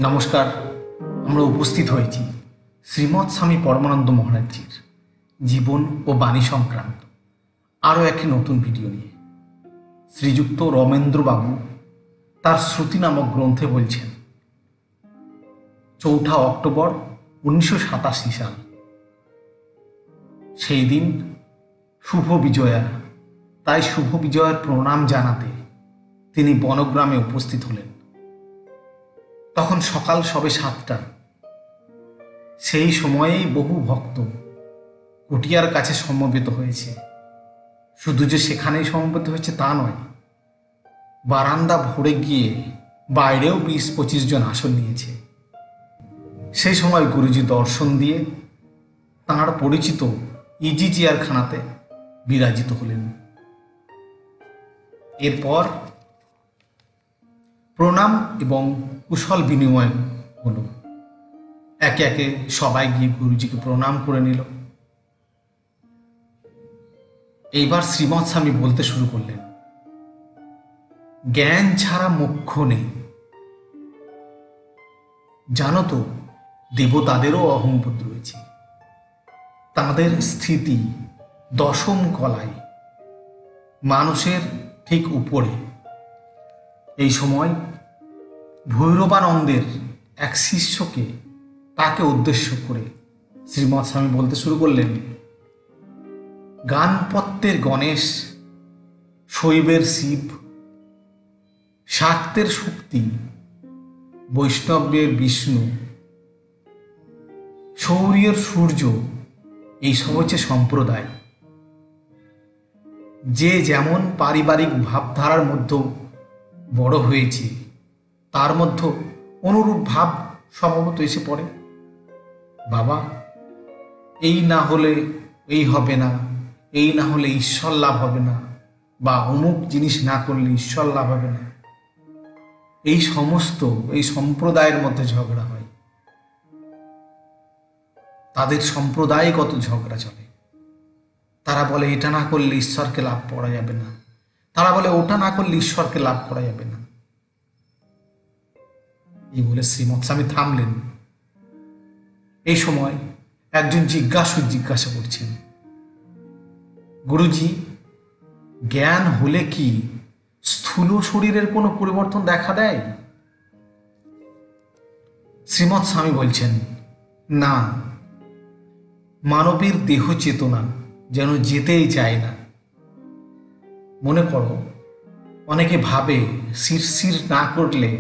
নমস্কার। আমরা উপস্থিত হয়েছি শ্রীমৎ স্বামী পরমানন্দ মহারাজজির জীবন ও বাণী সংক্রান্ত আরও একটি নতুন ভিডিও নিয়ে। শ্রীযুক্ত রমেন্দ্রবাবু তার শ্রুতি নামক গ্রন্থে বলছেন, 4 অক্টোবর 1987 সাল, সেই দিন শুভ বিজয়া। তাই শুভ বিজয়ার প্রণাম জানাতে তিনি বনগ্রামে উপস্থিত হলেন। তখন সকাল সবে 7টা। সেই সময়েই বহু ভক্ত কুটিয়ার কাছে সমবেত হয়েছে। শুধু যে সেখানেই সমবেত হয়েছে তা নয়, বারান্দা ভরে গিয়ে বাইরেও 20-25 জন আসন নিয়েছে। সেই সময় গুরুজি দর্শন দিয়ে তাঁর পরিচিত ইজি চেয়ারখানাতে বিরাজিত হলেন। এরপর প্রণাম এবং কুশল বিনিময় হলো। একে একে সবাই গিয়ে গুরুজিকে প্রণাম করে নিল। এইবার শ্রীমৎ স্বামী বলতে শুরু করলেন, জ্ঞান ছাড়া মোক্ষ নেই। জানো তো, দেবতাদেরও অহংবোধ রয়েছে। তাঁদের স্থিতি দশম কলায়, মানুষের ঠিক উপরে। এই সময় ভৈরবানন্দের এক শিষ্যকে তাকে উদ্দেশ্য করে শ্রীমৎ স্বামী বলতে শুরু করলেন, গানপত্যের গণেশ, শৈবের শিব, শাক্তের শক্তি, বৈষ্ণবের বিষ্ণু, শৌর্যের সূর্য, এইসব হচ্ছে সম্প্রদায়। যে যেমন পারিবারিক ভাবধারার মধ্যে বড় হয়েছে, তার মধ্যে অনুরূপ ভাব স্বভাবত এসে পড়ে। বাবা, এই না হলে এই হবে না, এই না হলে ঈশ্বর লাভ হবে না, বা অমুক জিনিস না করলে ঈশ্বর লাভ হবে না, এই সমস্ত এই সম্প্রদায়ের মধ্যে ঝগড়া হয়। তাদের সম্প্রদায়গত ঝগড়া চলে। তারা বলে এটা না করলে ঈশ্বরকে লাভ করা যাবে না, তারা বলে ওটা না করলে ঈশ্বরকে লাভ করা যাবে না। এই বলে শ্রীমৎ স্বামী থামলেন। এই সময় একজন জিজ্ঞাসা করছেন, গুরুজি, জ্ঞান হলে কি স্থূল শরীরের কোনো পরিবর্তন দেখা দেয়? শ্রীমৎ স্বামী বলছেন, না, মানবের দেহ চেতনা যেন যেতেই চায় না। মনে করো, অনেকে ভাবে শিরশির না করলে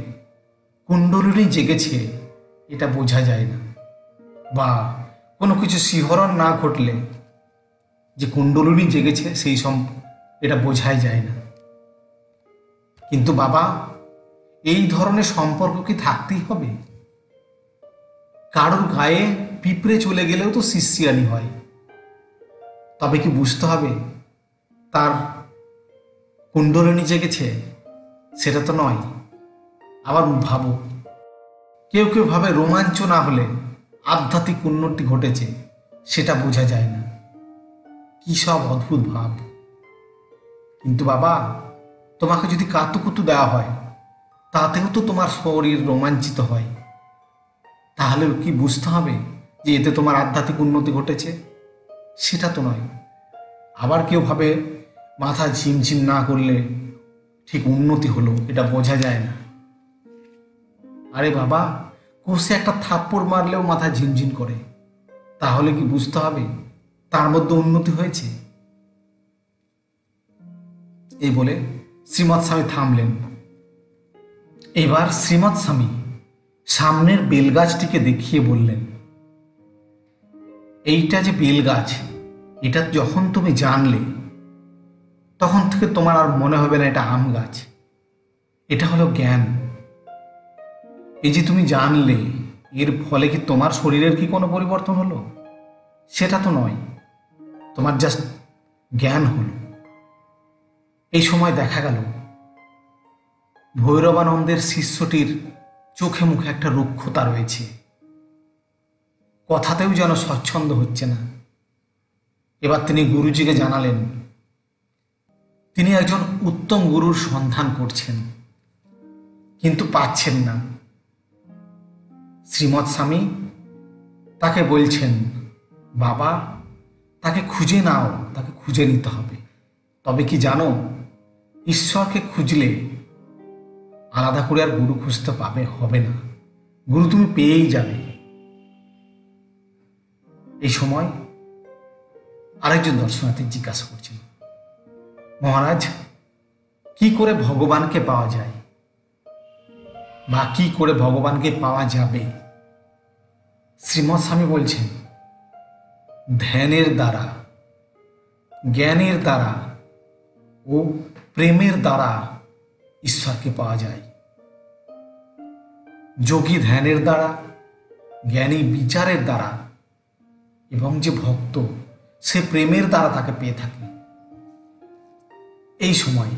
কুণ্ডলিনী জেগেছে, এটা বোঝা যায় না, বা কোনো কিছু শিহরণ না ঘটলে যে কুণ্ডলিনী জেগেছে এটা বোঝাই যায় না। কিন্তু বাবা, এই ধরনের সম্পর্ক কি থাকতেই হবে? কারোর গায়ে পিঁপড়ে চলে গেলেও তো শিরশিরানি হয়। তবে কি বুঝতে হবে তার কুণ্ডলিনী জেগেছে? সেটা তো নয়। আবার ভাবো, কেউ কেউ ভাবে রোমাঞ্চ না হলে আধ্যাত্মিক উন্নতি ঘটেছে, সেটা বোঝা যায় না। কি সব অদ্ভুত ভাব। কিন্তু বাবা, তোমাকে যদি কাতুকুতু দেওয়া হয়, তাতেও তো তোমার শরীর রোমাঞ্চিত হয়। তাহলে কি বুঝতে হবে যে এতে তোমার আধ্যাত্মিক উন্নতি ঘটেছে? সেটা তো নয়। আবার কেউ ভাবে মাথা ঝিমঝিম না করলে ঠিক উন্নতি হলো, এটা বোঝা যায় না। আরে বাবা, কষে একটা থাপ্পড় মারলেও মাথা ঝিমঝিম করে, তাহলে কি বুঝতে হবে তার মধ্যে উন্নতি হয়েছে? এই বলে শ্রীমৎ স্বামী থামলেন। এবার শ্রীমৎ স্বামী সামনের বেলগাছটিকে দেখিয়ে বললেন, এইটা যে বেলগাছ, এটা যখন তুমি জানলে, তখন থেকে তোমার আর মনে হবে না এটা আম গাছ। এটা হলো জ্ঞান। এই যে তুমি জানলে, এর ফলে কি তোমার শরীরের কি কোনো পরিবর্তন হলো? সেটা তো নয়, তোমার জাস্ট জ্ঞান হলো। এই সময় দেখা গেল ভৈরবানন্দের শিষ্যটির চোখে মুখে একটা রুক্ষতা রয়েছে, কথাতেও যেন স্বচ্ছন্দ হচ্ছে না। এবার তিনি গুরুজিকে জানালেন তিনি একজন উত্তম গুরুর সন্ধান করছেন, কিন্তু পাচ্ছেন না। শ্রীমৎ স্বামী তাকে বলছেন, বাবা তাকে খুঁজে নাও, তাকে খুঁজে নিতে হবে। তবে কি জানো, ঈশ্বরকে খুঁজলে আলাদা করে আর গুরু খুঁজতে হবে না, গুরু তুমি পেয়েই যাবে। এই সময় আরেকজন দর্শনার্থী জিজ্ঞাসা করছেন, মহারাজ কি করে ভগবানকে পাওয়া যায় বা কি করে ভগবানকে পাওয়া যাবে? শ্রীমৎ স্বামী বলছেন, ধ্যানের দ্বারা, জ্ঞানের দ্বারা ও প্রেমের দ্বারা ঈশ্বরকে পাওয়া যায়। যোগী ধ্যানের দ্বারা, জ্ঞানী বিচারের দ্বারা এবং যে ভক্ত সে প্রেমের দ্বারা তাকে পেয়ে থাকে। এই সময়ে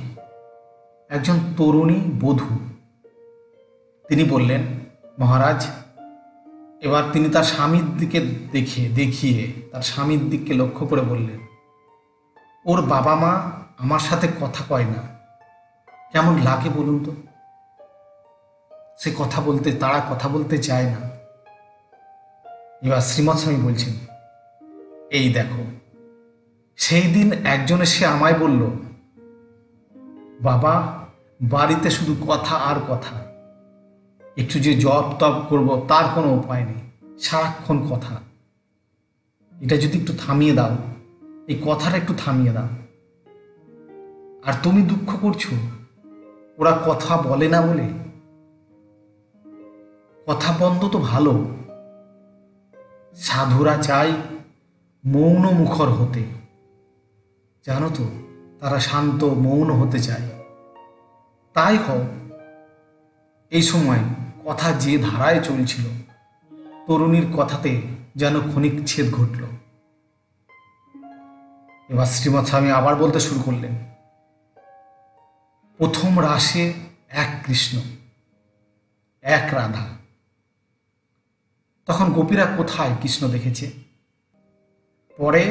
একজন তরুণী বধূ তিনি বললেন, মহারাজ, এবার তিনি তার স্বামীর দিকে দেখিয়ে তার স্বামীর দিকে লক্ষ্য করে বললেন, ওর বাবা মা আমার সাথে কথা কয় না, কেমন লাগে বলুন তো? সে তারা কথা বলতে চায় না। এবার শ্রীমৎ স্বামী বলছেন, এই দেখো, সেই দিন একজন এসে আমায় বলল, বাবা বাড়িতে শুধু কথা আর কথা, একটু যে জপ তপ করব তার কোনো উপায় নেই, সারাক্ষণ কথা। এটা যদি একটু থামিয়ে দাও, এই কথাটা একটু থামিয়ে দাও। আর তুমি দুঃখ করছো ওরা কথা বলে না বলে। কথা বন্ধ তো ভালো, সাধুরা চাই মৌন মুখর হতে। জানো তো, তারা শান্ত মৌন হতে চায়। তাই হও। এই সময় কথা যে ধারায় চলছিল, তরুণীর কথাতে যেন ক্ষণিক ছেদ ঘটল। এবার শ্রীমৎ স্বামী আবার বলতে শুরু করলেন, প্রথম রাসে এক কৃষ্ণ, এক রাধা। তখন গোপীরা কোথায় কৃষ্ণ দেখেছে? পরে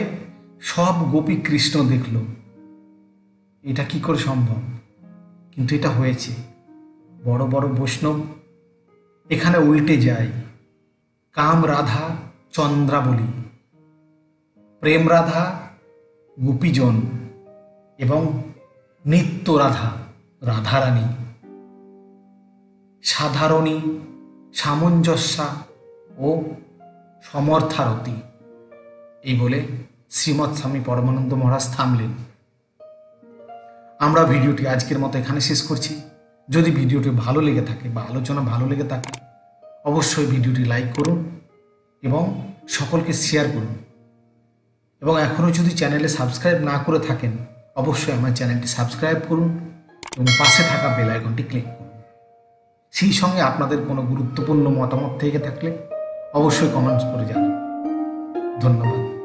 সব গোপী কৃষ্ণ দেখল। এটা কি করে সম্ভব? কিন্তু এটা হয়েছে। বড় বড় বৈষ্ণব এখানে উল্টে যায়। কাম রাধা চন্দ্রাবলী, প্রেম রাধা গোপীজন এবং নিত্য রাধা রাধারানী, সাধারণী সামঞ্জস্যা ও সমর্থারতী। এই বলে শ্রীমৎ স্বামী পরমানন্দ মহারাজ থামলেন। আমরা ভিডিওটি আজকের মতো এখানে শেষ করছি। যদি ভিডিওটি ভালো লেগে থাকে বা আলোচনা ভালো লেগে থাকে, অবশ্যই ভিডিওটি লাইক করুন এবং সকলকে শেয়ার করুন। এবং এখনও যদি চ্যানেলে সাবস্ক্রাইব না করে থাকেন, অবশ্যই আমার চ্যানেলটি সাবস্ক্রাইব করুন এবং পাশে থাকা বেল আইকনটি ক্লিক করুন। সেই সঙ্গে আপনাদের কোনো গুরুত্বপূর্ণ মতামত থেকে থাকলে অবশ্যই কমেন্টস করে জানান। ধন্যবাদ।